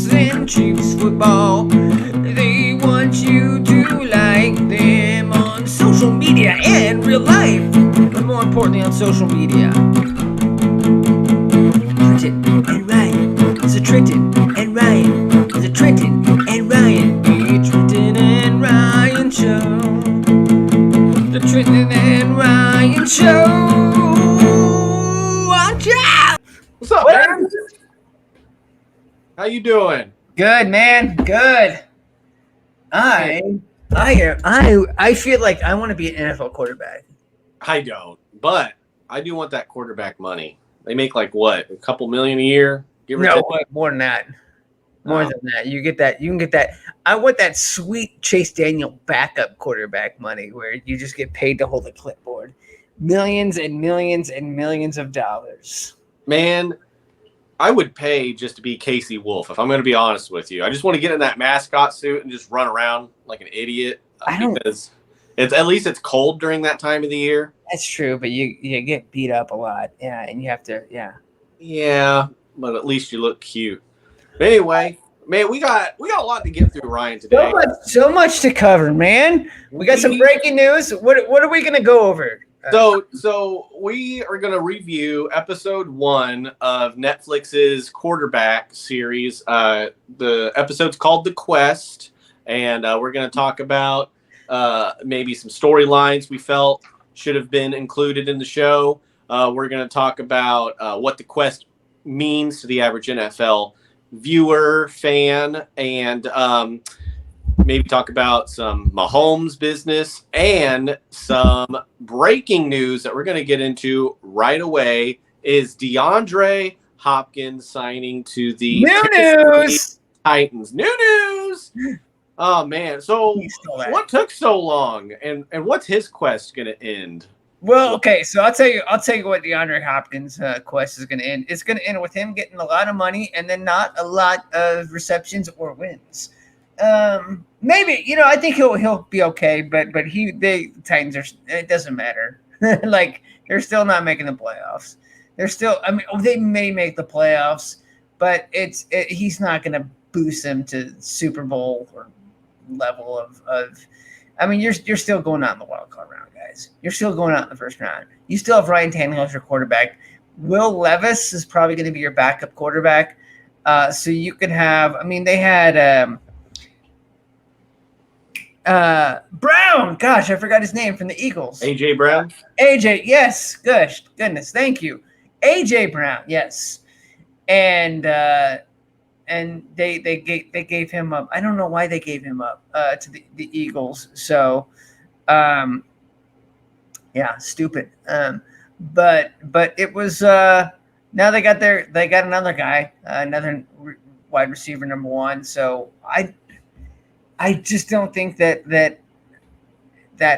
Bengals and Chiefs football. They want you to like them on social media and real life, but more importantly on social media. Trenton and Ryan. It's a Trenton and Ryan. It's a Trenton and Ryan. The Trenton and Ryan Show. The Trenton and Ryan Show. Watch out! What's up, man? How you doing? Good, man. Good. I feel like I want to be an NFL quarterback. I don't, but I do want that quarterback money. They make like what, a couple million a year? No, more than that. More than that. You get that. You can get that. I want that sweet Chase Daniel backup quarterback money where you just get paid to hold a clipboard. Millions and millions and millions of dollars. Man, I would pay just to be Casey Wolf, if I'm going to be honest with you. I just want to get in that mascot suit and just run around like an idiot. Because at least it's cold during that time of the year. That's true, but you get beat up a lot. Yeah, and you have to, Yeah, but at least you look cute. But anyway, man, we got a lot to get through, Ryan, today. So much to cover, man. We got some breaking news. What are we going to go over? So we are going to review episode 1 of Netflix's quarterback series. The episode's called The Quest, and we're going to talk about maybe some storylines we felt should have been included in the show. We're going to talk about what The Quest means to the average NFL viewer, fan, and maybe talk about some Mahomes business and some breaking news that we're going to get into right away. Is DeAndre Hopkins signing to the Titans? New news! Oh, man. So what took so long, and what's his quest going to end? Well, okay, so I'll tell you what DeAndre Hopkins' quest is going to end. It's going to end with him getting a lot of money and then not a lot of receptions or wins. Maybe, I think he'll be okay, but the Titans it doesn't matter. Like, they're still not making the playoffs. They may make the playoffs, but he's not going to boost them to Super Bowl or level of you're still going out in the wild card round, guys. You're still going out in the first round. You still have Ryan Tannehill as your quarterback. Will Levis is probably going to be your backup quarterback. So you could have, they had Brown. Gosh, I forgot his name from the Eagles. A.J. Brown? A.J., yes. Goodness, thank you. A.J. Brown, yes. And they gave him up. I don't know why they gave him up to the Eagles. So, stupid. But it was now they got another guy, another wide receiver number 1. So I just don't think that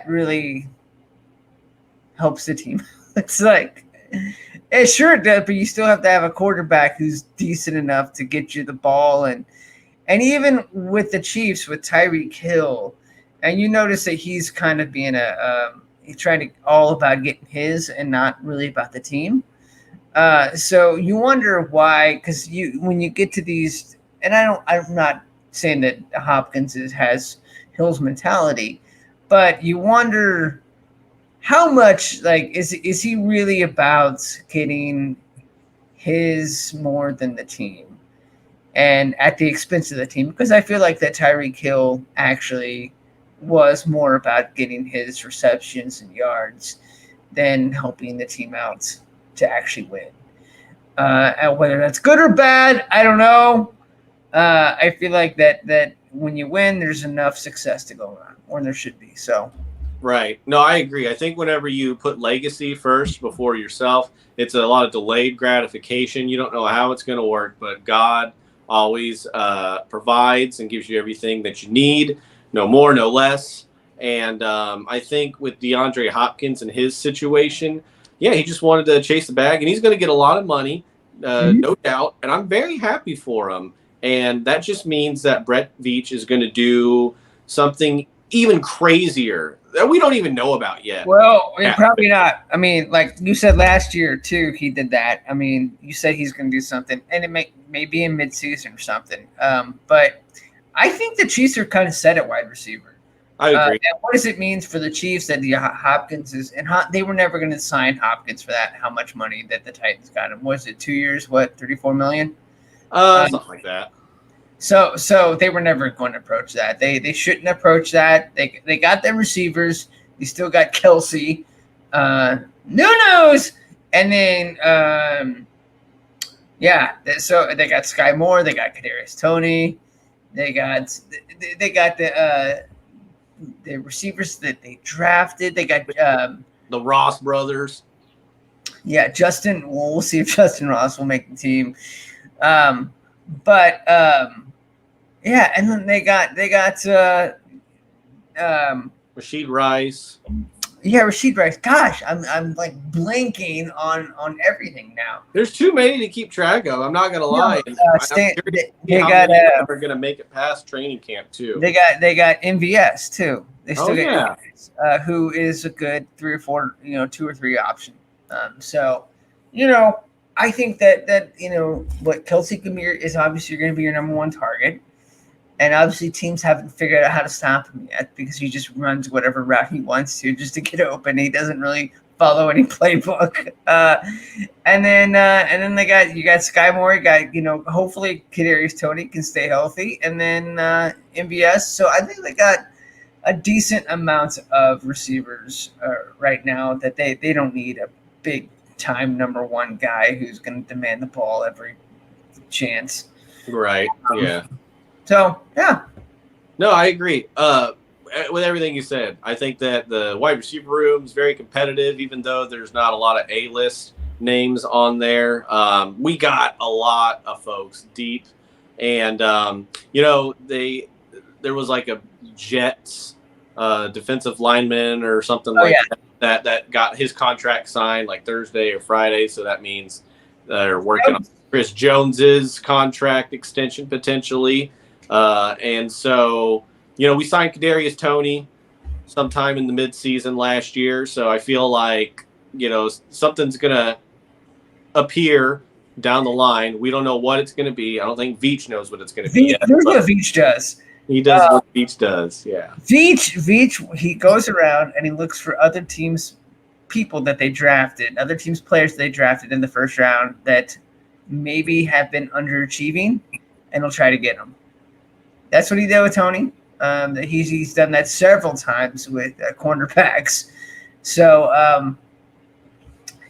really helps the team. It's like, it sure does, but you still have to have a quarterback who's decent enough to get you the ball. And even with the Chiefs, with Tyreek Hill, and you notice that he's kind of being he's trying to all about getting his and not really about the team. So you wonder why, because when you get to these, and I'm not saying that Hopkins has Hill's mentality, but you wonder how much, like, is he really about getting his more than the team and at the expense of the team? Because I feel like that Tyreek Hill actually was more about getting his receptions and yards than helping the team out to actually win. And whether that's good or bad, I don't know. I feel like that when you win, there's enough success to go around, or there should be. So, right. No, I agree. I think whenever you put legacy first before yourself, it's a lot of delayed gratification. You don't know how it's going to work, but God always provides and gives you everything that you need, no more, no less. And I think with DeAndre Hopkins and his situation, he just wanted to chase the bag, and he's going to get a lot of money, no doubt. And I'm very happy for him. And that just means that Brett Veach is going to do something even crazier that we don't even know about yet. Well, probably not. I mean, like you said last year too, he did that. I mean, you said he's going to do something, and it may be in midseason or something. But I think the Chiefs are kind of set at wide receiver. I agree. And what does it mean for the Chiefs that the Hopkins is, and they were never going to sign Hopkins for that? How much money that the Titans got him? Was it 2 years? What, $34 million? Something like that. So they were never going to approach that. They shouldn't approach that. They got their receivers. They still got Kelsey, Nuno's, and then So they got Sky Moore. They got Kadarius Toney. They got the receivers that they drafted. They got the Ross brothers. Yeah, Justin. Well, we'll see if Justin Ross will make the team. Yeah, and then they got Rashid Rice. Yeah, Rashid Rice. Gosh, I'm like blanking on everything now. There's too many to keep track of. I'm not gonna lie. They got are gonna make it past training camp too. They got MVS too. They still got MVS, who is a good 3 or 4, 2 or 3 option. I think that what Kelsey Gramere is obviously going to be your number 1 target. And obviously teams haven't figured out how to stop him yet because he just runs whatever route he wants to just to get open. He doesn't really follow any playbook. And then you got Sky Moore, you got, hopefully Kadarius Toney can stay healthy, and then MVS. So I think they got a decent amount of receivers right now that they don't need a big time number 1 guy who's going to demand the ball every chance. Right. Yeah. So, yeah. No, I agree. With everything you said, I think that the wide receiver room is very competitive, even though there's not a lot of A-list names on there. We got a lot of folks deep, and there was like a Jets defensive lineman or something that got his contract signed like Thursday or Friday, so that means they're working on Chris Jones's contract extension potentially. And so, we signed Kadarius Toney sometime in the midseason last year. So I feel like, something's going to appear down the line. We don't know what it's going to be. I don't think Veach knows what it's going to be yet. Here's what Veach does. He does what Veach does, yeah. Veach, he goes around and he looks for other teams' people that they drafted, other teams' players they drafted in the first round that maybe have been underachieving, and he'll try to get them. That's what he did with Toney. He's done that several times with cornerbacks. So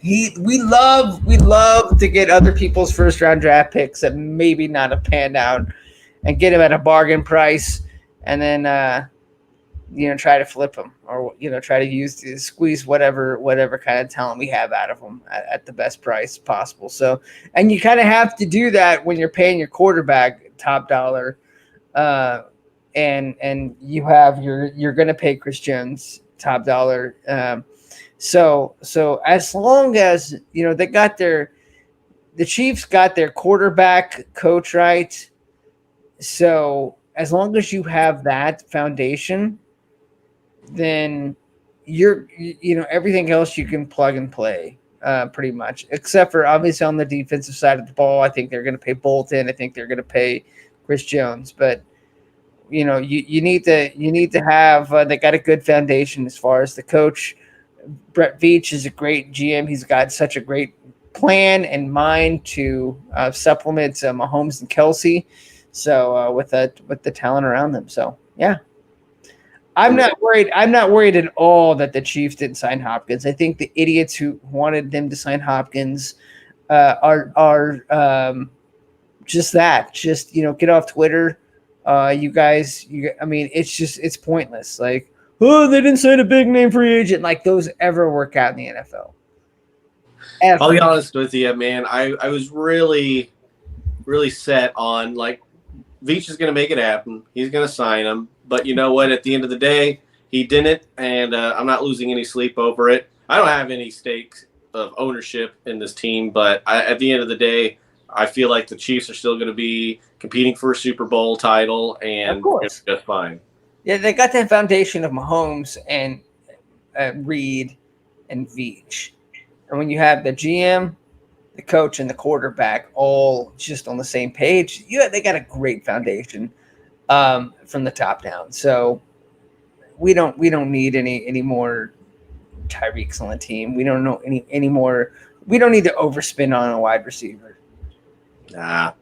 we love to get other people's first round draft picks that maybe not have panned out, and get them at a bargain price, and then try to flip them, or try to squeeze whatever kind of talent we have out of them at the best price possible. So, and you kind of have to do that when you're paying your quarterback top dollar. And you have you're going to pay Chris Jones top dollar. So as long as the Chiefs got their quarterback coach right. So as long as you have that foundation, then everything else you can plug and play pretty much, except for obviously on the defensive side of the ball. I think they're going to pay Bolton. I think they're going to pay Chris Jones, but you need to have they got a good foundation as far as the coach. Brett Veach is a great GM. He's got such a great plan in mind to supplement Mahomes and Kelsey. So with the talent around them. So yeah, I'm not worried. I'm not worried at all that the Chiefs didn't sign Hopkins. I think the idiots who wanted them to sign Hopkins are just get off Twitter. You guys, it's pointless. Like, oh, they didn't sign a big name free agent. Like, those ever work out in the NFL? I'll be honest with you, man. I was really, really set on, like, Veach is going to make it happen. He's going to sign him. But you know what? At the end of the day, he didn't, and I'm not losing any sleep over it. I don't have any stake of ownership in this team, but at the end of the day, I feel like the Chiefs are still going to be competing for a Super Bowl title, and it's just fine. Yeah, they got that foundation of Mahomes and Reed and Veach. And when you have the GM, the coach, and the quarterback all just on the same page, they got a great foundation from the top down. So we don't need any more Tyreeks on the team. We don't know any more. We don't need to overspend on a wide receiver. Nah,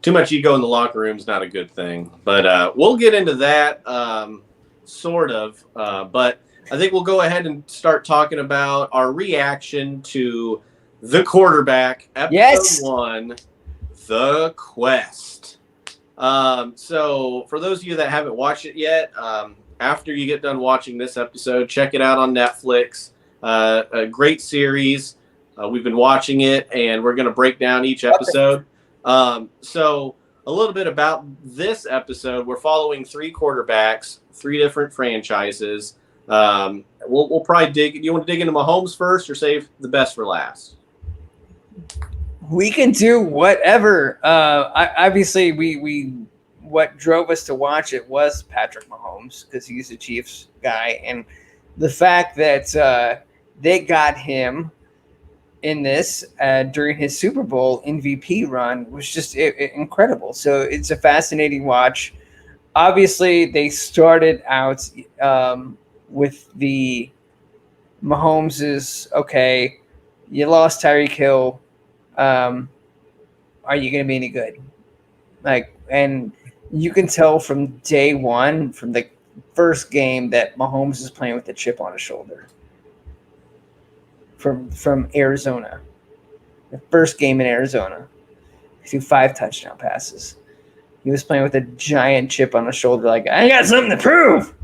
too much ego in the locker room is not a good thing. But we'll get into that sort of. But I think we'll go ahead and start talking about our reaction to The Quarterback, episode 1, The Quest. So for those of you that haven't watched it yet, after you get done watching this episode, check it out on Netflix. A great series. We've been watching it, and we're going to break down each episode. So a little bit about this episode. We're following 3 quarterbacks, 3 different franchises. We'll probably dig. Do you want to dig into Mahomes first, or save the best for last? We can do whatever. Obviously, we what drove us to watch it was Patrick Mahomes because he's a Chiefs guy, and the fact that they got him in this during his Super Bowl MVP run was just incredible. So it's a fascinating watch. Obviously, they started out with the Mahomes's, okay, you lost Tyreek Hill. Are you going to be any good? And you can tell from day one, from the first game, that Mahomes is playing with a chip on his shoulder. From Arizona, the first game in Arizona, he threw 5 touchdown passes. He was playing with a giant chip on his shoulder, like, I got something to prove.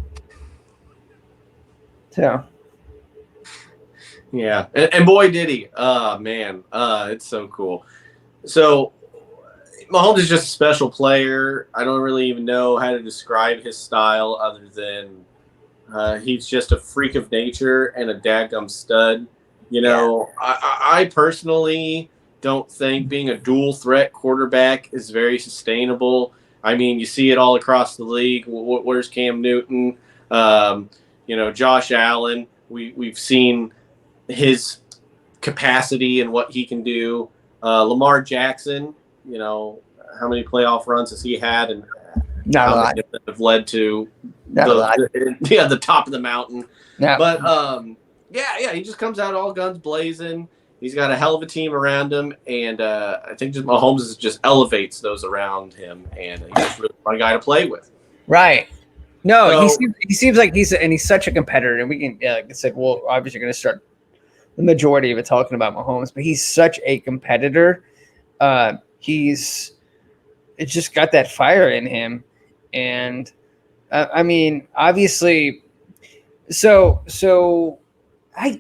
So, yeah, and boy did he! Oh man, it's so cool. So Mahomes is just a special player. I don't really even know how to describe his style other than he's just a freak of nature and a daggum stud. You know, yeah. I personally don't think being a dual threat quarterback is very sustainable. I mean, you see it all across the league. Where's Cam Newton? Josh Allen. We've seen his capacity and what he can do. Lamar Jackson, how many playoff runs has he had, and not a lot have led to the top of the mountain. No. But yeah, he just comes out all guns blazing. He's got a hell of a team around him, and I think just Mahomes just elevates those around him, and he's just really a guy to play with. Right. No, so, he seems like he's such a competitor, and we can, like I said, we'll obviously going to start the majority of it talking about Mahomes, but he's such a competitor. It's just got that fire in him, and I mean, obviously, so.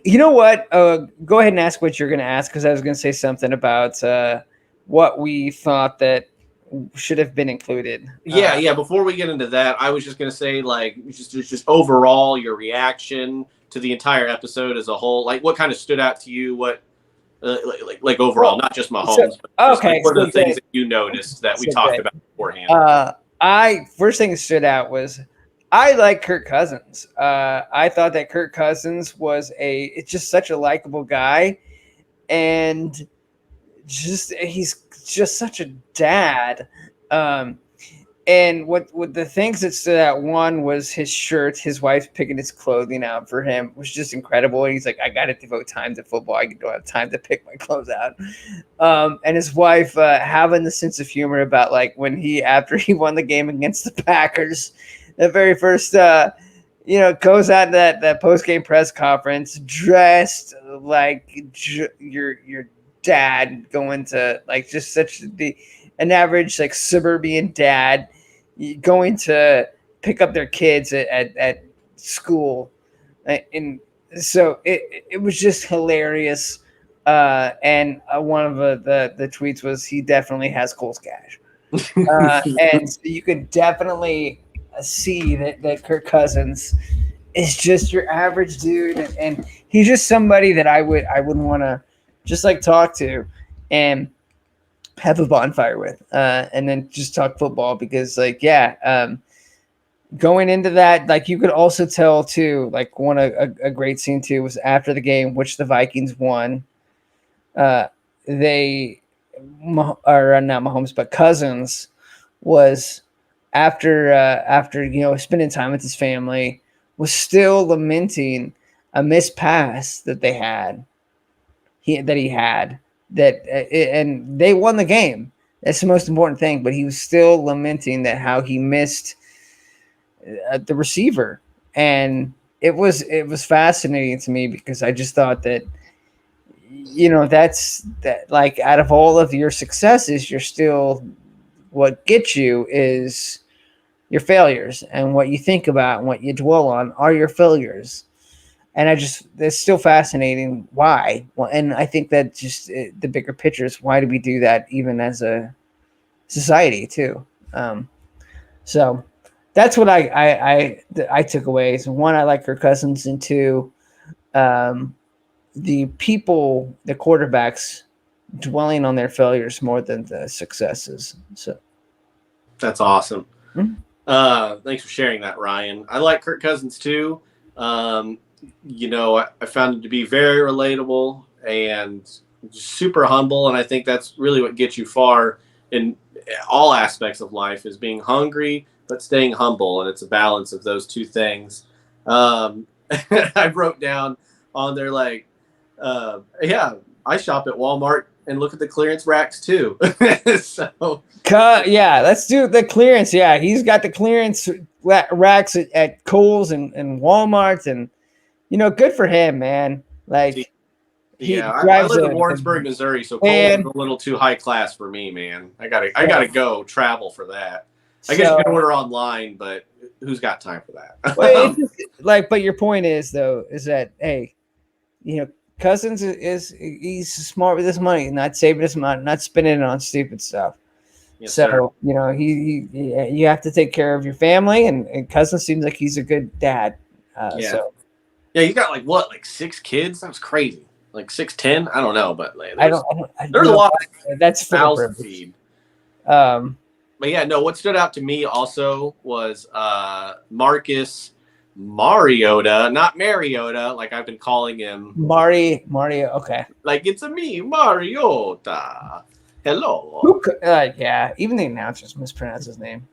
You know what? Go ahead and ask what you're going to ask, because I was going to say something about what we thought that should have been included. Yeah. Before we get into that, I was just going to say, like, just overall your reaction to the entire episode as a whole. Like, what kind of stood out to you? What, like overall, not just Mahomes. Okay. What are the things that you noticed that we talked about beforehand? First thing that stood out was, I like Kirk Cousins. I thought that Kirk Cousins was it's just such a likable guy, and he's just such a dad. And what the things that stood out, one was his shirt. His wife picking his clothing out for him was just incredible. And he's like, I got to devote time to football. I don't have time to pick my clothes out. And his wife having the sense of humor about, like, when after he won the game against the Packers, the very first, goes out that post-game press conference dressed like your dad, going to, like, just such an average, like, suburban dad going to pick up their kids at school. And so it was just hilarious. And one of the tweets was, he definitely has Cole's cash. And so you could definitely see that Kirk Cousins is just your average dude, and he's just somebody that I wouldn't want to just, like, talk to and have a bonfire with, and then just talk football, because, like, going into that, like you could also tell too, like a great scene too was after the game, which the Vikings won. Uh, they or not Mahomes, but Cousins was after spending time with his family was still lamenting a missed pass that they had he had and they won the game. That's the most important thing, but he was still lamenting that how he missed the receiver, and it was fascinating to me because I just thought that that's that, like, out of all of your successes, you're still, what gets you is your failures, and what you think about and what you dwell on are your failures. And it's still fascinating why. Well, and I think that just the bigger picture is, why do we do that even as a society too? So that's what I took away. So one, I like Kirk Cousins, and two, um, the quarterbacks dwelling on their failures more than the successes. So That's awesome. mm-hmm. Thanks for sharing that, Ryan. I like Kirk Cousins too. I found him to be very relatable and super humble, and I think that's really what gets you far in all aspects of life, is being hungry but staying humble, and it's a balance of those two things. I wrote down on there, like, yeah, I shop at Walmart and look at the clearance racks too. So Yeah, let's do the clearance. Yeah, he's got the clearance racks at Kohl's and Walmart, and good for him, man. Like, he yeah, I drives live in Warrensburg, Missouri, so Kohl's is a little too high class for me, man. I gotta go travel for that. I guess you can order online, but who's got time for that? Well, but your point is, though, is that, hey, Cousins he's smart with his money, not saving his money, not spending it on stupid stuff. Yes, so sir. You have to take care of your family, and Cousins seems like he's a good dad. Yeah. So. Yeah, you got like 6 kids. That's crazy. Like 6'10". I don't know, but like, there's a lot. That's mouths to feed. But yeah, no. What stood out to me also was Marcus Mariota, not Mariota, like I've been calling him. Mario. Okay. Like, it's a me, Mariota. Hello. Yeah, even the announcers mispronounce his name.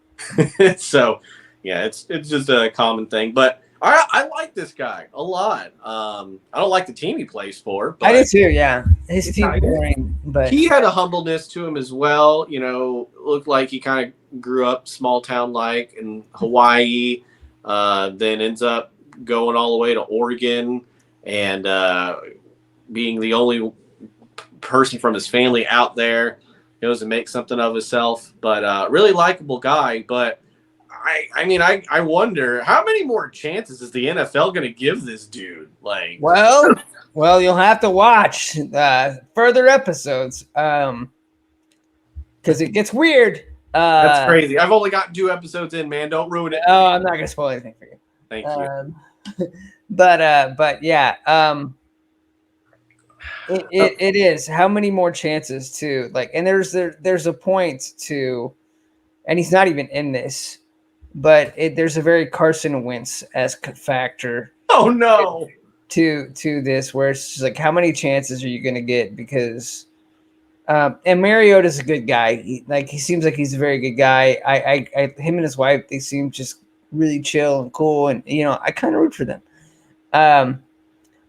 So, yeah, it's just a common thing. But I like this guy a lot. I don't like the team he plays for. But I do too, yeah. His team boring, but he had a humbleness to him as well. Looked like he kind of grew up small town like in Hawaii, then ends up going all the way to Oregon and being the only person from his family out there. He goes to make something of himself, but really likable guy. But I wonder, how many more chances is the NFL going to give this dude? Like, well, you'll have to watch further episodes because it gets weird. That's crazy. I've only got 2 episodes in, man. Don't ruin it. Oh, I'm not going to spoil anything for you. Thank you. But yeah, it is. How many more chances to, like? And there's a point to, and he's not even in this. But there's a very Carson Wentz-esque factor. Oh no! To this, where it's just like, how many chances are you going to get? Because, and Mariota's a good guy. He seems like he's a very good guy. Him and his wife, they seem just really chill and cool, and I kind of root for them.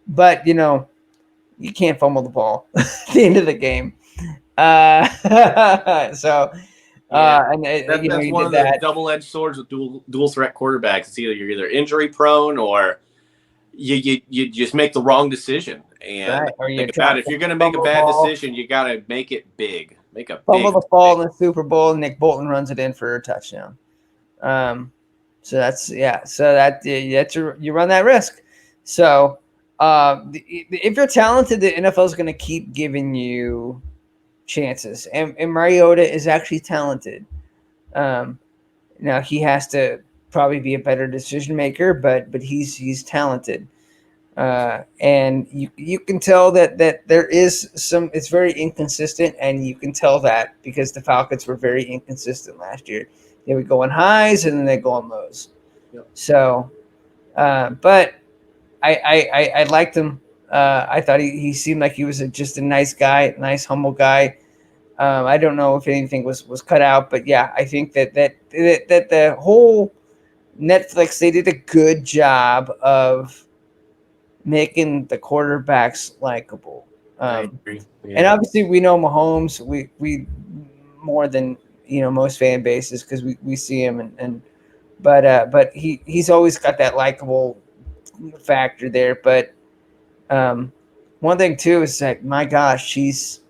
But you can't fumble the ball at the end of the game. So. Yeah. That's one of the double-edged swords with dual threat quarterbacks. It's you're either injury prone or you just make the wrong decision. And think about it, if you're going to make a bad decision, you got to make it big. Make a fumble the ball in the Super Bowl, and Nick Bolton runs it in for a touchdown. So that's you run that risk. So if you're talented, the NFL is going to keep giving you chances, and Mariota is actually talented. Now he has to probably be a better decision maker, but he's talented, and you can tell that there is some. It's very inconsistent, and you can tell that because the Falcons were very inconsistent last year. They would go on highs and then they go on lows. Yep. So, but I liked him. I thought he seemed like he was just a nice guy, nice humble guy. I don't know if anything was cut out, but yeah, I think that the whole Netflix, they did a good job of making the quarterbacks likable. I agree. And Yeah. obviously, we know Mahomes. We more than most fan bases because we see him and but he's always got that likable factor there. But one thing too is like, my gosh, he's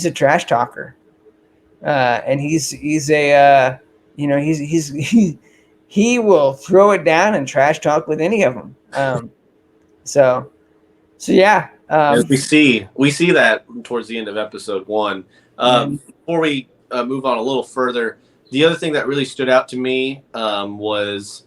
a trash talker, and he's a he will throw it down and trash talk with any of them. So yeah. As we see that towards the end of episode 1. And Before we move on a little further, the other thing that really stood out to me was,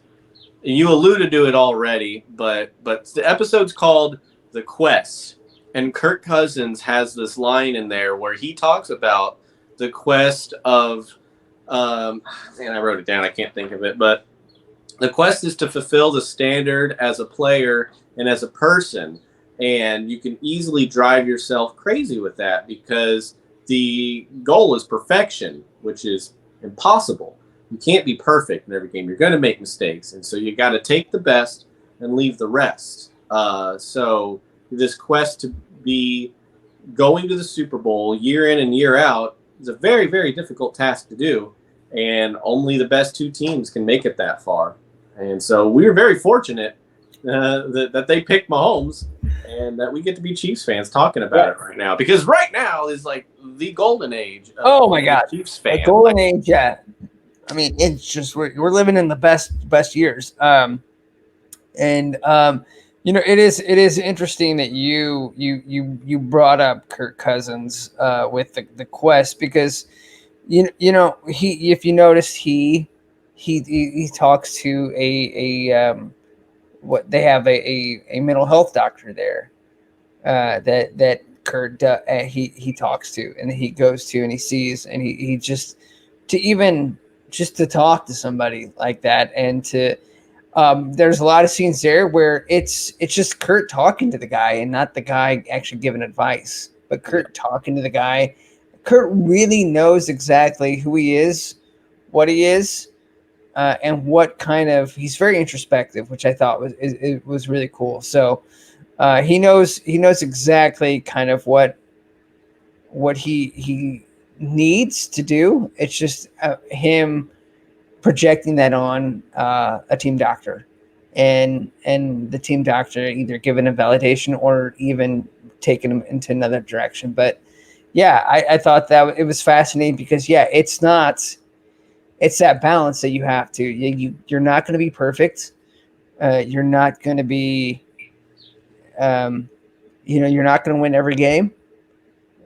you alluded to it already, but the episode's called "The Quest," and Kirk Cousins has this line in there where he talks about the quest of, and I wrote it down, I can't think of it, but the quest is to fulfill the standard as a player and as a person. And you can easily drive yourself crazy with that because the goal is perfection, which is impossible. You can't be perfect in every game. You're going to make mistakes. And so you got to take the best and leave the rest. So this quest to be going to the Super Bowl year in and year out is a very, very difficult task to do. And only the best 2 teams can make it that far. And so we were very fortunate that they picked Mahomes, and that we get to be Chiefs fans talking about it right now, because right now is like the golden age of oh my God, Chiefs fan. the golden age. Yeah, I mean, it's just we're living in the best years. And it is interesting that you brought up Kirk Cousins with the quest, because he, if you notice, he talks to a what they have a mental health doctor there, that Kurt he talks to, and he goes to, and he sees, and he just to talk to somebody like that, and to there's a lot of scenes there where it's just Kurt talking to the guy, and not the guy actually giving advice, but Kurt talking to the guy. Kurt really knows exactly who he is, what he is, and what kind of, he's very introspective, which I thought was really cool. So he knows exactly kind of what he needs to do. It's just him projecting that on a team doctor, and the team doctor either giving him validation or even taking him into another direction. But yeah, I thought that it was fascinating, because it's that balance that you have to. You're not going to be perfect. You're not going to be, you're not going to win every game.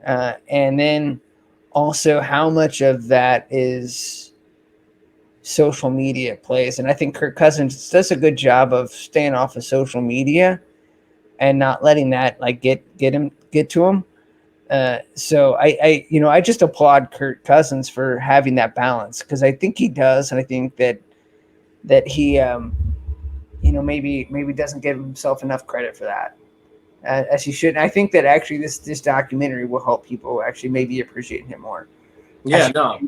And then also, how much of that is social media plays. And I think Kirk Cousins does a good job of staying off of social media and not letting that like get to him. So I just applaud Kirk Cousins for having that balance, because I think he does, and I think that he maybe doesn't give himself enough credit for that, as he should. And I think that actually this documentary will help people actually maybe appreciate him more. Yeah, no,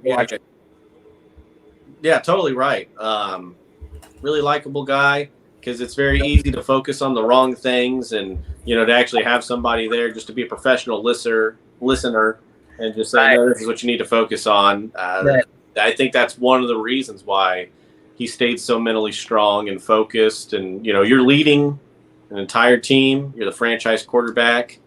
yeah, totally right. Really likable guy, because it's very easy to focus on the wrong things, and to actually have somebody there just to be a professional listener, and just say, no, this is what you need to focus on. I think that's one of the reasons why he stayed so mentally strong and focused. And you're leading an entire team, you're the franchise quarterback,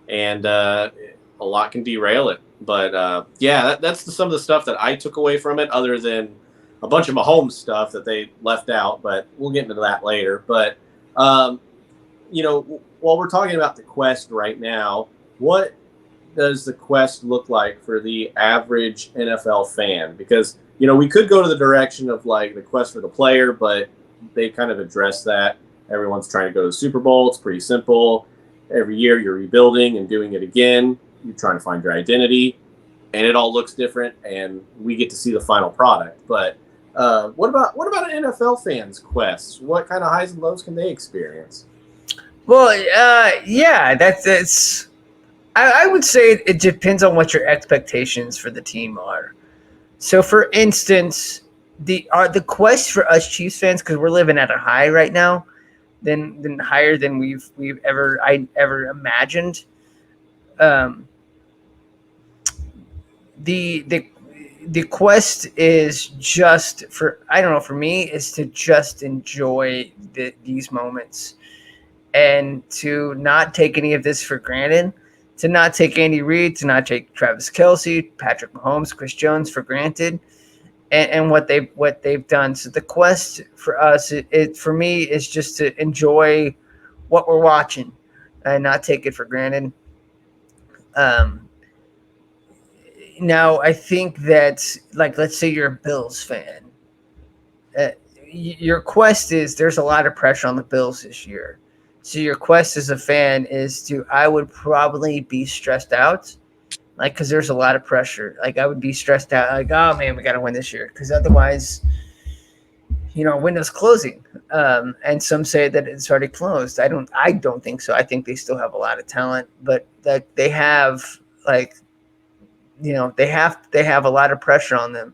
and a lot can derail it. But that's some of the stuff that I took away from it, other than a bunch of Mahomes stuff that they left out, but we'll get into that later. But, while we're talking about the quest right now, what does the quest look like for the average NFL fan? Because, we could go to the direction of like the quest for the player, but they kind of address that. Everyone's trying to go to the Super Bowl. It's pretty simple. Every year you're rebuilding and doing it again. You're trying to find your identity, and it all looks different, and we get to see the final product. But What about an NFL fan's quest? What kind of highs and lows can they experience? Well, yeah, that's. I would say it depends on what your expectations for the team are. So, for instance, the quest for us Chiefs fans, because we're living at a high right now, than higher than we've ever imagined. Um, the quest is just for, I don't know, for me is to just enjoy these moments and to not take any of this for granted, to not take Andy Reid, to not take Travis Kelce, Patrick Mahomes, Chris Jones for granted, and what they've done. So the quest for us, it for me is just to enjoy what we're watching and not take it for granted. Um, Now, I think that, like, let's say you're a Bills fan. Uh, your quest is, there's a lot of pressure on the Bills this year. So your quest as a fan is to, I would probably be stressed out, like, because there's a lot of pressure. Like, I would be stressed out, like, oh man, we got to win this year, because otherwise, window's closing. And some say that it's already closed. I don't think so. I think they still have a lot of talent, but that they have, like, they have a lot of pressure on them.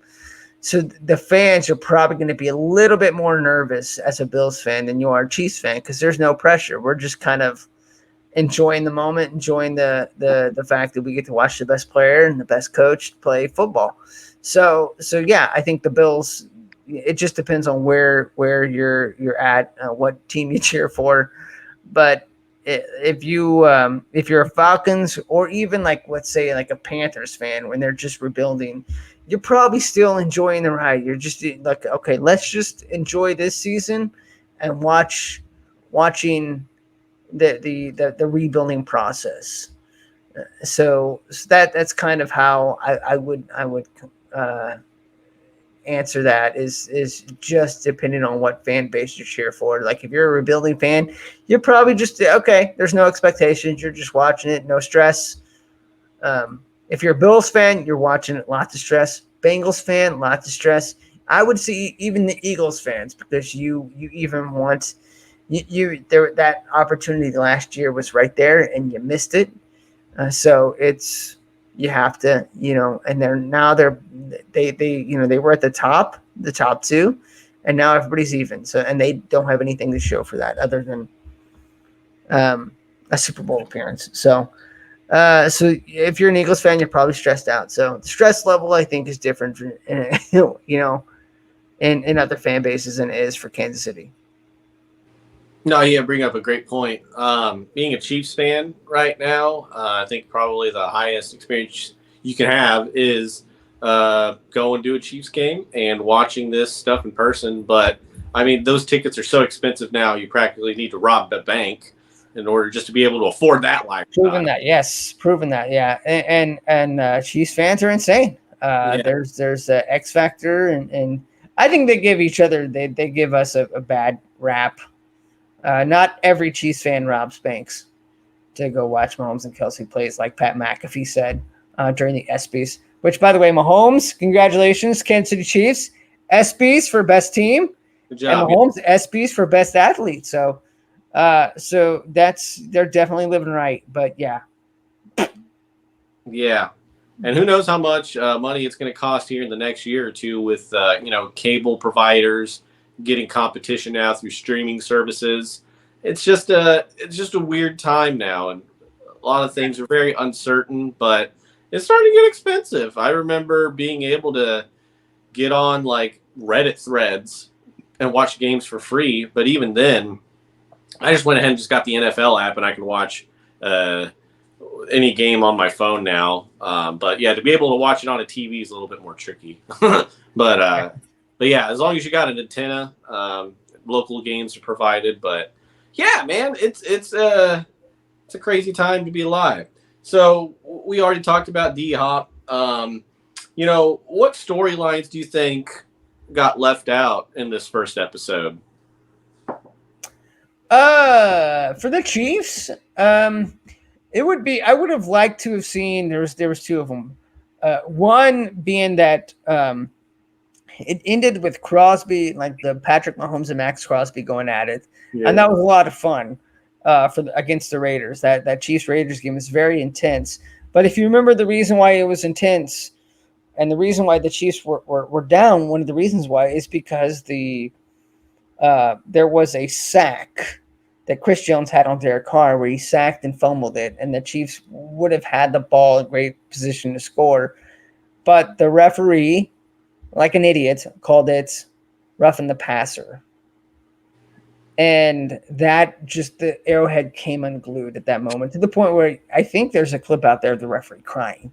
So the fans are probably going to be a little bit more nervous as a Bills fan than you are a Chiefs fan, because there's no pressure. We're just kind of enjoying the moment, enjoying the fact that we get to watch the best player and the best coach play football. So yeah, I think the Bills. It just depends on where you're at, what team you cheer for, but if you're a Falcons, or even, like, let's say, like a Panthers fan, when they're just rebuilding, you're probably still enjoying the ride. You're just like, okay, let's just enjoy this season and watching the rebuilding process. So that's kind of how I would uh, answer that, is just depending on what fan base you cheer for. Like, if you're a rebuilding fan, you're probably just okay. There's no expectations. You're just watching it, no stress. If you're a Bills fan, you're watching it, lots of stress. Bengals fan, lots of stress. I would see even the Eagles fans, because you even want you there, that opportunity last year was right there and you missed it. So it's, you have to, and they were at the top two, and now everybody's even. So, and they don't have anything to show for that other than a Super Bowl appearance. So if you're an Eagles fan, you're probably stressed out. So the stress level, I think, is different, in other fan bases than it is for Kansas City. No, yeah, bring up a great point. Being a Chiefs fan right now, I think probably the highest experience you can have is going to a Chiefs game and watching this stuff in person. But I mean, those tickets are so expensive now; you practically need to rob the bank in order just to be able to afford that Proven lifestyle. that, yes, proven that, yeah. And Chiefs fans are insane. Yeah, There's a X factor, and I think they give each other, they give us a bad rap. Not every Chiefs fan robs banks to go watch Mahomes and Kelce plays, like Pat McAfee said during the ESPYs. Which, by the way, Mahomes, congratulations, Kansas City Chiefs. ESPYs for best team, good and job. Mahomes ESPYs for best athlete. So they're definitely living right. But yeah, Yeah. And who knows how much money it's going to cost here in the next year or two with cable providers getting competition now through streaming services. It's just a weird time now, and a lot of things are very uncertain. But it's starting to get expensive. I remember being able to get on like Reddit threads and watch games for free, but even then, I just went ahead and just got the NFL app, and I can watch uh, any game on my phone now. But yeah, to be able to watch it on a TV is a little bit more tricky. but but yeah, as long as you got an antenna, local games are provided. But yeah, man, it's a crazy time to be alive. So we already talked about D Hop. What storylines do you think got left out in this first episode? for the Chiefs, it would be. I would have liked to have seen. There was two of them. One being that it ended with Crosby, like the Patrick Mahomes and Max Crosby going at it, Yeah. and that was a lot of fun against the Raiders. That Chiefs Raiders game was very intense. But if you remember the reason why it was intense and the reason why the Chiefs were down, one of the reasons why is because there was a sack that Chris Jones had on Derek Carr where he sacked and fumbled it, and the Chiefs would have had the ball in great position to score. But the referee, like an idiot, called it roughing the passer. And that just, the arrowhead came unglued at that moment to the point where I think there's a clip out there of the referee crying.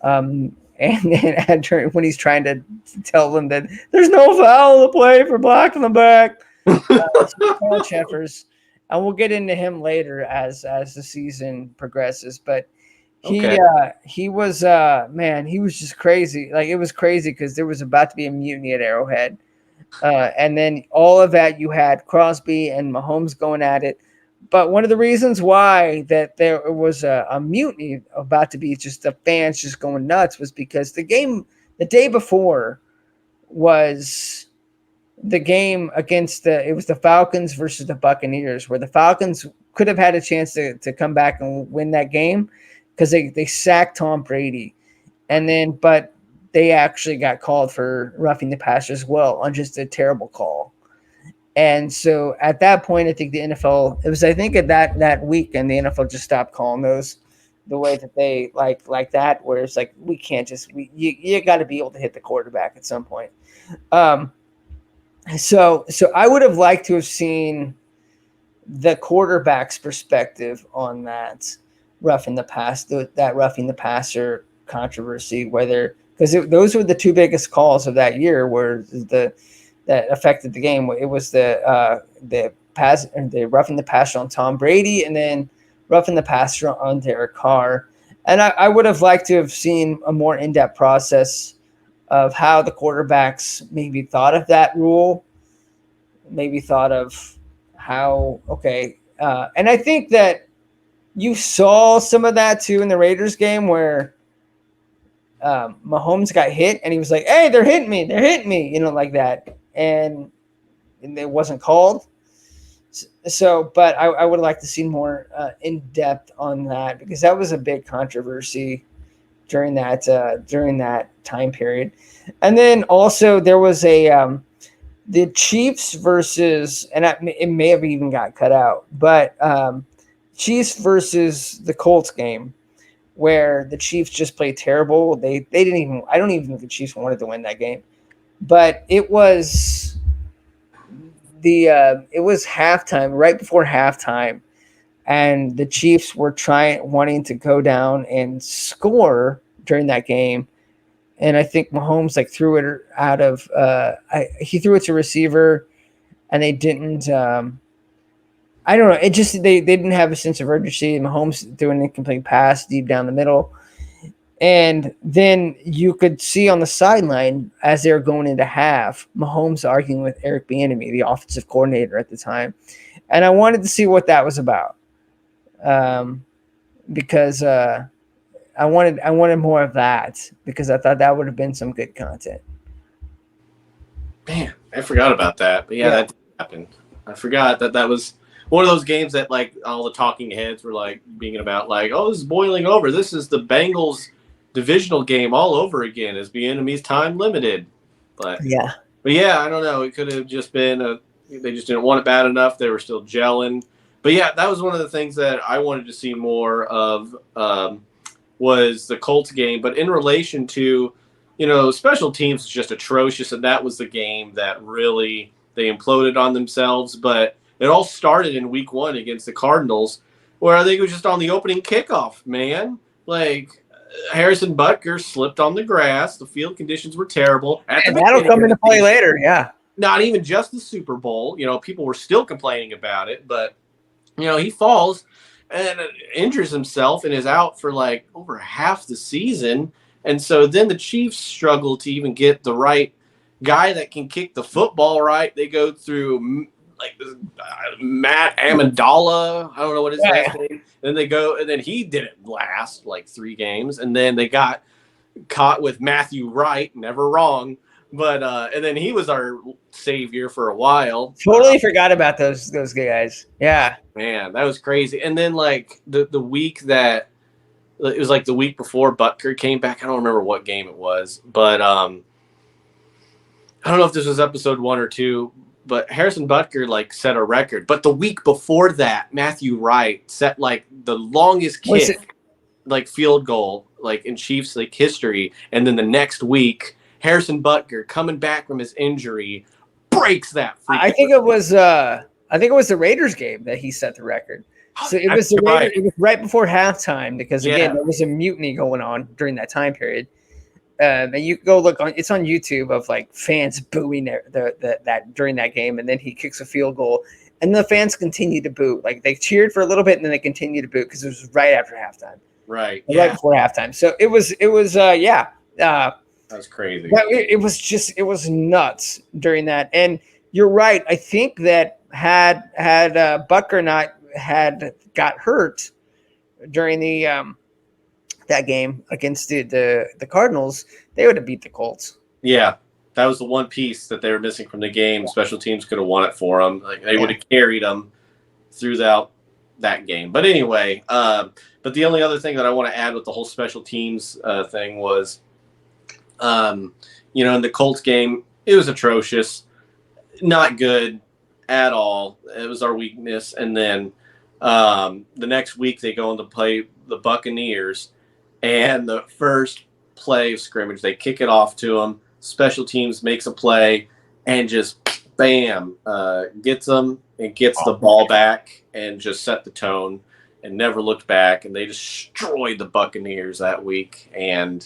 And then when he's trying to tell them that there's no foul to play for blocking the back, Paul Cheffers, and we'll get into him later as the season progresses. But he was man, he was just crazy. Like, it was crazy because there was about to be a mutiny at Arrowhead, and then all of that you had Crosby and Mahomes going at it. But one of the reasons why that there was a mutiny about to be just the fans just going nuts was because the game the day before was the game against it was the Falcons versus the Buccaneers, where the Falcons could have had a chance to come back and win that game because they sacked Tom Brady. But they actually got called for roughing the passer as well on just a terrible call. And so at that point, I think the NFL, it was, I think at that week, and the NFL just stopped calling those the way that they like that, where it's like, we can't just, you got to be able to hit the quarterback at some point. So I would have liked to have seen the quarterback's perspective on that roughing the passer controversy, whether, because those were the two biggest calls of that year, where that affected the game. It was the roughing the passer on Tom Brady, and then roughing the passer on Derek Carr. And I would have liked to have seen a more in-depth process of how the quarterbacks maybe thought of that rule, maybe thought of how, and I think that you saw some of that too in the Raiders game where Mahomes got hit and he was like, "Hey, they're hitting me," like that. And it wasn't called. So, but I would like to see more in depth on that, because that was a big controversy during that time period. And then also there was the Chiefs versus, and it may have even got cut out, but Chiefs versus the Colts game, where the Chiefs just played terrible. They didn't even, I don't even think the Chiefs wanted to win that game, but it was it was halftime, right before halftime, and the Chiefs were wanting to go down and score during that game. And I think Mahomes threw it out of he threw it to receiver, and they didn't. I don't know. It just they didn't have a sense of urgency. Mahomes threw an incomplete pass deep down the middle, and then you could see on the sideline as they were going into half, Mahomes arguing with Eric Bieniemy, the offensive coordinator at the time, and I wanted to see what that was about, because I wanted more of that, because I thought that would have been some good content. Man, I forgot about that. But yeah, that happened. I forgot that was one of those games that all the talking heads were being about, oh, this is boiling over. This is the Bengals divisional game all over again, as Bieniemy's time limited. But yeah, I don't know. It could have just been they just didn't want it bad enough. They were still gelling. But yeah, that was one of the things that I wanted to see more of. Was the Colts game, but in relation to, special teams is just atrocious, and that was the game that really they imploded on themselves. But it all started in week 1 against the Cardinals, where I think it was just on the opening kickoff, man. Harrison Butker slipped on the grass. The field conditions were terrible. That'll come into play later, yeah. Not even just the Super Bowl. People were still complaining about it, but, he falls and injures himself and is out for over half the season. And so then the Chiefs struggle to even get the right guy that can kick the football right. They go through Matt Amendola. I don't know what his last name. Then they go, and then he didn't last 3 games. And then they got caught with Matthew Wright, never wrong, But and then he was our savior for a while. Totally forgot about those guys. Yeah. Man, that was crazy. And then like the week that it was like the week before Butker came back. I don't remember what game it was, but I don't know if this was episode 1 or 2. But Harrison Butker like set a record. But the week before that, Matthew Wright set like the longest kick, like field goal, like in Chiefs like history. And then the next week, Harrison Butker coming back from his injury breaks that. I think it was the Raiders game that he set the record. So it was the Raiders, it was right before halftime because again there was a mutiny going on during that time period. And you can go look on it's on YouTube of like fans booing that during that game, and then he kicks a field goal, and the fans continue to boo. Like they cheered for a little bit, and then they continue to boo because it was right after halftime, right before halftime. So it was that was crazy. It was nuts during that, and you're right. I think that had Butker not had got hurt during the that game against the Cardinals, they would have beat the Colts. Yeah, that was the one piece that they were missing from the game. Special teams could have won it for them. Like they would have carried them throughout that game. But anyway, but the only other thing that I want to add with the whole special teams thing was, in the Colts game, it was atrocious, not good at all. It was our weakness. And then the next week they go on to play the Buccaneers. And the first play of scrimmage, they kick it off to them. Special teams makes a play and just bam, gets them and gets the ball back and just set the tone and never looked back. And they destroyed the Buccaneers that week. And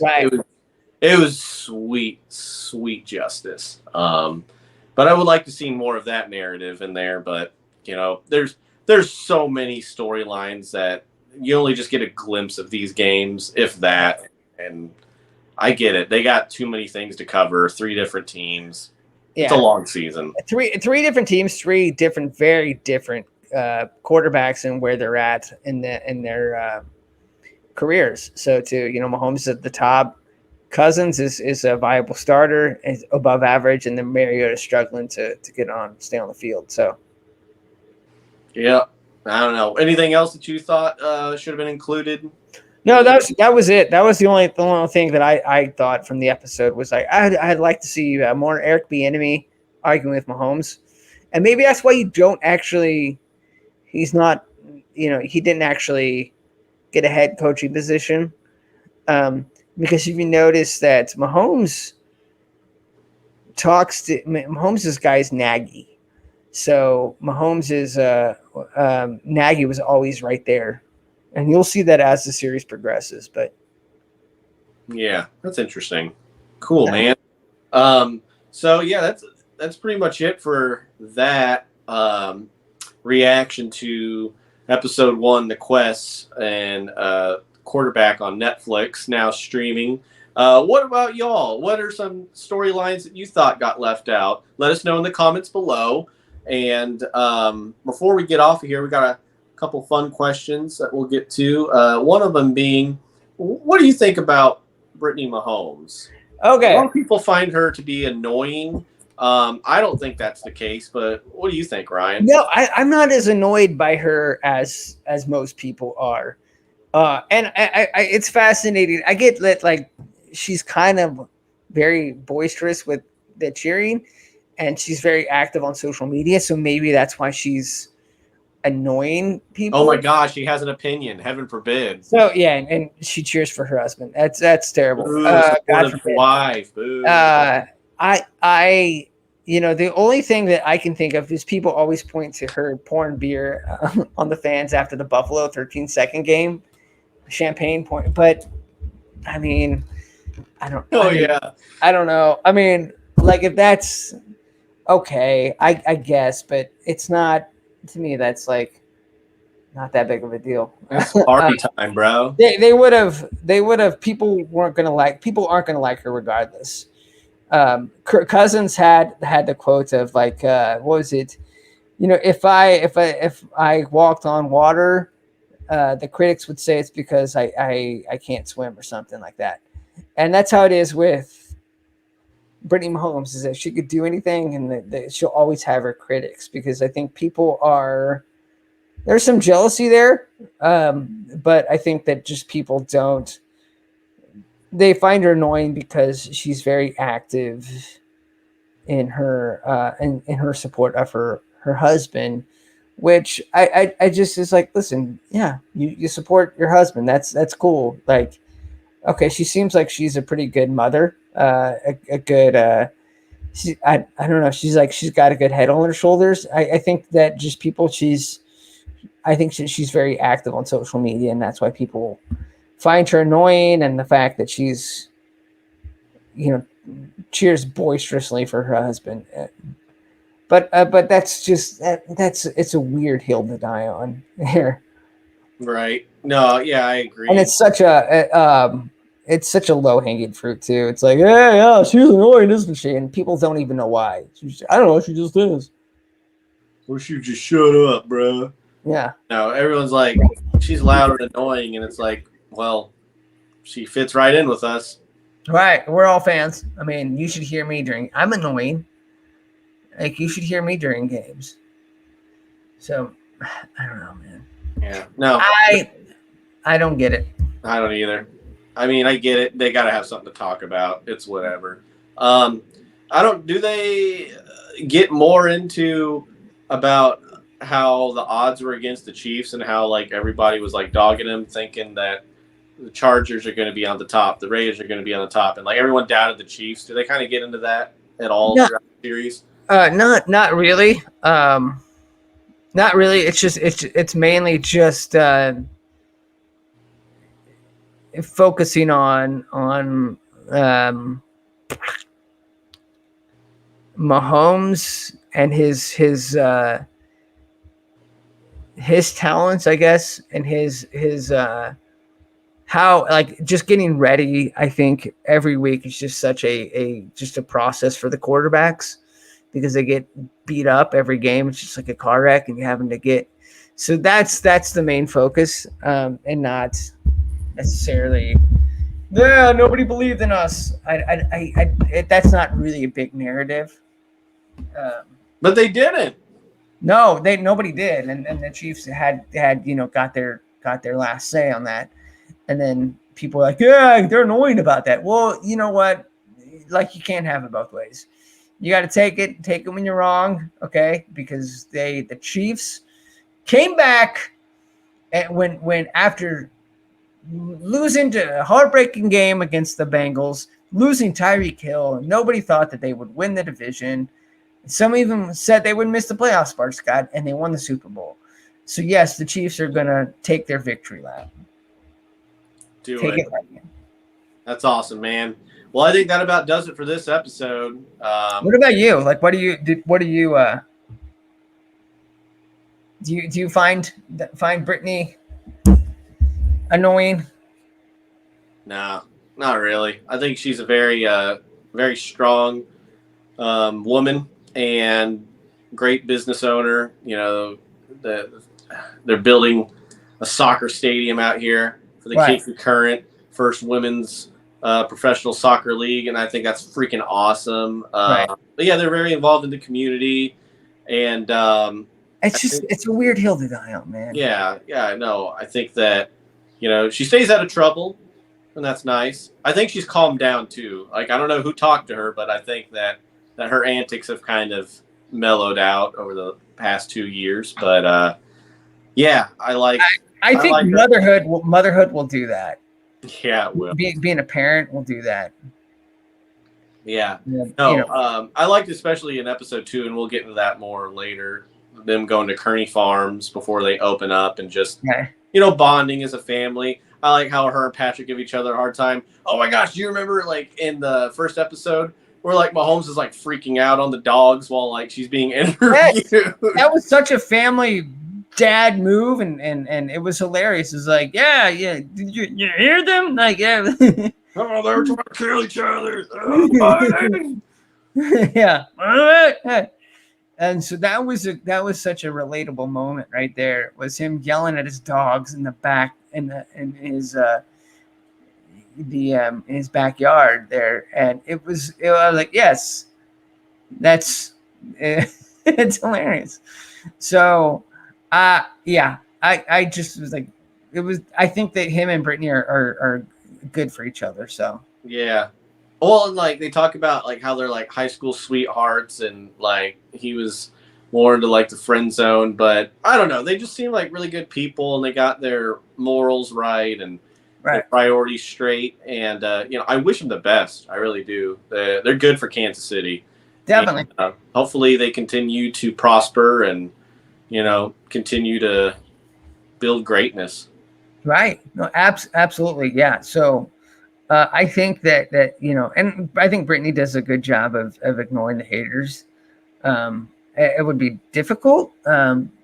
it was sweet, sweet justice. But I would like to see more of that narrative in there. But, there's so many storylines that you only just get a glimpse of these games, if that. And I get it. They got too many things to cover. 3 different teams. Yeah. It's a long season. Three different teams, 3 different, very different quarterbacks and where they're at in their careers. So Mahomes at the top. Cousins is a viable starter, is above average, and then Mariota struggling to stay on the field. So, yeah. I don't know. Anything else that you thought should have been included? No, that was it. That was the only thing that I thought from the episode was like I'd like to see more Eric Bieniemy arguing with Mahomes, and maybe that's why you don't actually. He's not, he didn't actually get a head coaching position, because if you notice that Mahomes guy's naggy. So Mahomes is Nagy was always right there, and you'll see that as the series progresses. But yeah, that's interesting. Cool, man. So yeah, that's pretty much it for that reaction to episode 1, The Quest, and Quarterback on Netflix, now streaming. What about y'all? What are some storylines that you thought got left out? Let us know in the comments below. And before we get off of here, we got a couple fun questions that we'll get to. One of them being, what do you think about Brittany Mahomes? Okay. A lot of people find her to be annoying. I don't think that's the case, but what do you think, Ryan? No, I'm not as annoyed by her as most people are. And I it's fascinating. I get that, like, she's kind of very boisterous with the cheering, and she's very active on social media, so maybe that's why she's annoying people. Oh my gosh, she has an opinion. Heaven forbid. So yeah, and she cheers for her husband. That's terrible. Ooh, God forbid. Wife. Ooh. I the only thing that I can think of is people always point to her pouring beer on the fans after the Buffalo 13-second game, champagne point. But I mean, I don't. I don't know. I mean, like, if that's okay, I guess, but it's not, to me, that's like not that big of a deal. It's party time, bro. They would have, people aren't going to like her regardless. Kirk Cousins had the quote of like, what was it? If I walked on water, the critics would say it's because I can't swim or something like that. And that's how it is with Brittany Mahomes is that she could do anything, and that she'll always have her critics, because I think people are, there's some jealousy there, but I think that just people don't, they find her annoying because she's very active in her in her support of her husband, which I just is like, listen, yeah, you support your husband, that's cool. Like, okay, she seems like she's a pretty good mother, a good I don't know, she's like, she's got a good head on her shoulders. I think that just people, I think she's very active on social media, and that's why people find her annoying. And the fact that she's, cheers boisterously for her husband, but that's just that's it's a weird hill to die on here. Right. No, yeah, I agree. And it's such a low hanging fruit too. It's like, yeah, she's annoying, isn't she? And people don't even know why. I don't know, she just is. Or she just shut up, bro. Yeah. No, everyone's like, she's loud and annoying, and it's like, well, she fits right in with us. Right. We're all fans. I mean, you should hear me during. I'm annoying. Like, you should hear me during games. So, I don't know, man. Yeah. No. I don't get it. I don't either. I mean, I get it. They got to have something to talk about. It's whatever. I don't. Do they get more into about how the odds were against the Chiefs and how like everybody was like dogging them, thinking that the Chargers are going to be on the top, the Raiders are going to be on the top, and like everyone doubted the Chiefs? Do they kind of get into that at all throughout the series? Not really. Not really. It's just it's mainly just focusing on Mahomes and his talents, I guess, and his how, like, just getting ready. I think every week is just such a process for the quarterbacks, because they get beat up every game. It's just like a car wreck, and you're having to get. So that's the main focus, and not necessarily, yeah, nobody believed in us. That's not really a big narrative. But they didn't. No, nobody did, and the Chiefs had got their last say on that, and then people were like, yeah, they're annoyed about that. Well, you know what? Like, you can't have it both ways. You got to take it when you're wrong, okay? Because the Chiefs came back, and when after losing to a heartbreaking game against the Bengals, losing Tyreek Hill, nobody thought that they would win the division. Some even said they would miss the playoffs, Bart Scott, and they won the Super Bowl. So yes, the Chiefs are gonna take their victory lap. Take it right. That's awesome, man. Well, I think that about does it for this episode. What about you? Like, do you find Brittany annoying? No, not really. I think she's a very very strong woman and great business owner. You know, they're building a soccer stadium out here for the Cape Current first women's professional soccer league, and I think that's freaking awesome. But yeah, they're very involved in the community, and it's a weird hill to die on, man. Yeah, I know. I think that, she stays out of trouble, and that's nice. I think she's calmed down too. Like, I don't know who talked to her, but I think that her antics have kind of mellowed out over the past 2 years. But yeah, I think like motherhood will do that. Yeah, it will. Being a parent will do that. Yeah. No, I liked especially in episode 2, and we'll get into that more later, them going to Kearney Farms before they open up and just, bonding as a family. I like how her and Patrick give each other a hard time. Oh my gosh, do you remember like in the first episode where like Mahomes is like freaking out on the dogs while like she's being interviewed? Yes. That was such a family dad move, and it was hilarious. It's like, yeah, did you hear them? Like, yeah. Oh, they were trying to kill each other. Yeah. And so that was such a relatable moment right there. Was him yelling at his dogs in the back, and his in his backyard there, and I was like, yes, that's it's hilarious. So, yeah, I just was like, it was. I think that him and Brittany are good for each other. So Yeah. Well, and like they talk about like how they're like high school sweethearts, and like he was more into like the friend zone, but I don't know. They just seem like really good people, and they got their morals right and their right, priorities straight. And I wish them the best. I really do. They're good for Kansas City. definitely. And, hopefully, they continue to prosper and continue to build greatness. Right. No, absolutely. Yeah. So I think that and I think Brittany does a good job of ignoring the haters. It would be difficult,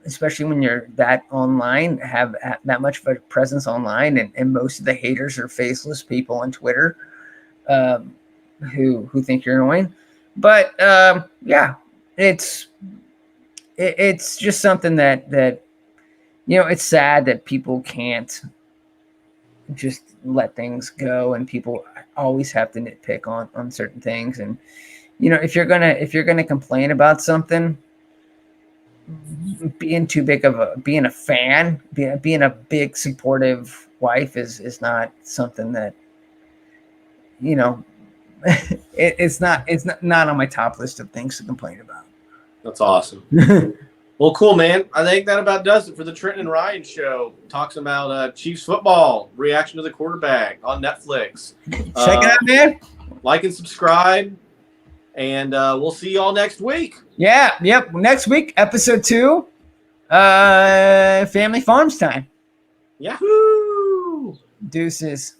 especially when you're that online, have that much of a presence online, and most of the haters are faceless people on Twitter, who think you're annoying. But yeah, it's just something that it's sad that people can't just let things go, and people always have to nitpick on certain things. And if you're gonna complain about something, being too big of being a fan, being a big supportive wife is not something that it's not on my top list of things to complain about. That's awesome. Well, cool, man. I think that about does it for the Trenton and Ryan show. Talks about Chiefs football, reaction to the quarterback on Netflix. Check it out, man. Like and subscribe, and we'll see y'all next week. Yeah, yep. Next week, episode 2, Family Farms time. Yahoo! Deuces.